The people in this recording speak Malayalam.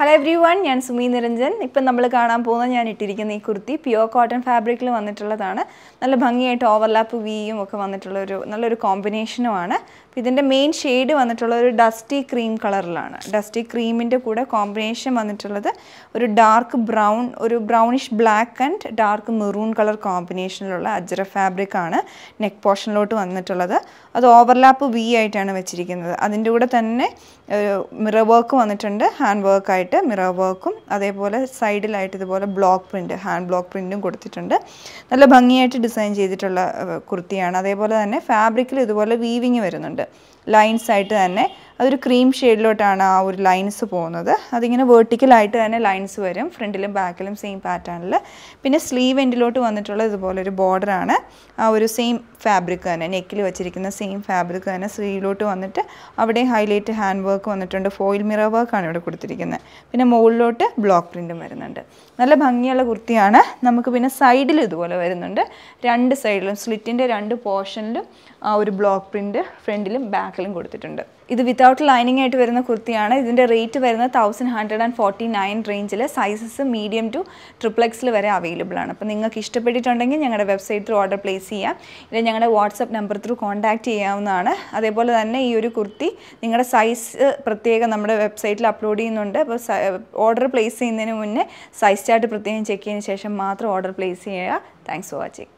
Hello everyone, I am Sumi Niranjan. Now we will see this kurti pure cotton fabric. We will overlap V combination. This main shade is dusty cream color. Dusty cream in the combination is dark brown, brownish black and dark maroon color combination. Ajra fabric neck portion that overlap V mirror work hand work mirror work side light block print hand block print നല്ല ഭംഗിയായിട്ട് ഡിസൈൻ ചെയ്തിട്ടുള്ള കുർത്തിയാണ് അതേപോലെ തന്നെ ഫാബ്രിക്കിൽ ഇതുപോലെ വീവിംഗ് വരുന്നുണ്ട് ലൈൻസ് ആയിട്ട് തന്നെ അതൊരു ക്രീം ഷെയ്ഡിലോട്ടാണ് ആ ഒരു ലൈൻസ് പോകുന്നത് അതിങ്ങനെ വെർട്ടിക്കൽ ആയിട്ട് തന്നെ ലൈൻസ് വരും ഫ്രണ്ടിലും ബാക്കിലും സെയിം പാറ്റേണിൽ പിന്നെ സ്ലീവ് എൻഡിലോട്ട് വന്നിട്ടുള്ള ഇതുപോലെ ഒരു ബോർഡർ ആണ് ആ ഒരു സെയിം ഫാബ്രിക് തന്നെ നെക്കിൽ വെച്ചിരിക്കുന്ന സെയിം ഫാബ്രിക് തന്നെ സ്ലീവിലോട്ട് വന്നിട്ട് അവിടെ ഹൈലൈറ്റ് ഹാൻഡ് വർക്ക് വന്നിട്ടുണ്ട് ഫോയിൽ മിറർ വർക്ക് ആണ് ഇവിടെ കൊടുത്തിരിക്കുന്നത് പിന്നെ മുകളിലോട്ട് ബ്ലോക്ക് പ്രിന്റും വരുന്നുണ്ട് നല്ല ഭംഗിയുള്ള കുർത്തിയാണ് നമുക്ക് പിന്നെ സൈഡിൽ ഇതുപോലെ വരുന്നുണ്ട് രണ്ട് സൈഡിലും സ്ലിറ്റിന്റെ രണ്ട് പോർഷനിലും ആ ഒരു ബ്ലോക്ക് പ്രിന്റ് ഫ്രണ്ടിലും ബാക്കിലും കൊടുത്തിട്ടുണ്ട് ഇത് വിതൗട്ട് ലൈനിങ് ആയിട്ട് വരുന്ന കുർത്തിയാണ് ഇതിന്റെ റേറ്റ് വരുന്നത് 1149 റേഞ്ചിൽ സൈസസ് മീഡിയം ടു XXL വരെ അവൈലബിൾ ആണ് അപ്പോൾ നിങ്ങൾക്ക് ഇഷ്ടപ്പെട്ടിട്ടുണ്ടെങ്കിൽ ഞങ്ങളുടെ വെബ്സൈറ്റ് ത്രൂ ഓർഡർ പ്ലേസ് ചെയ്യാം ഇല്ല ഞങ്ങളുടെ വാട്സ്ആപ്പ് നമ്പർ ത്രൂ കോൺടാക്ട് ചെയ്യാവുന്നതാണ് അതേപോലെ തന്നെ ഈ ഒരു കുർത്തി നിങ്ങളുടെ സൈസ് പ്രത്യേകം നമ്മുടെ വെബ്സൈറ്റിൽ അപ്ലോഡ് ചെയ്യുന്നുണ്ട് അപ്പോൾ ഓർഡർ പ്ലേസ് ചെയ്യുന്നതിന് മുന്നേ സൈസ് ചാർട്ട് പ്രത്യേകം ചെക്ക് ചെയ്തതിന് ശേഷം മാത്രം ഓർഡർ പ്ലേസ് ചെയ്യുക താങ്ക്സ് ഫോർ വാച്ചിങ്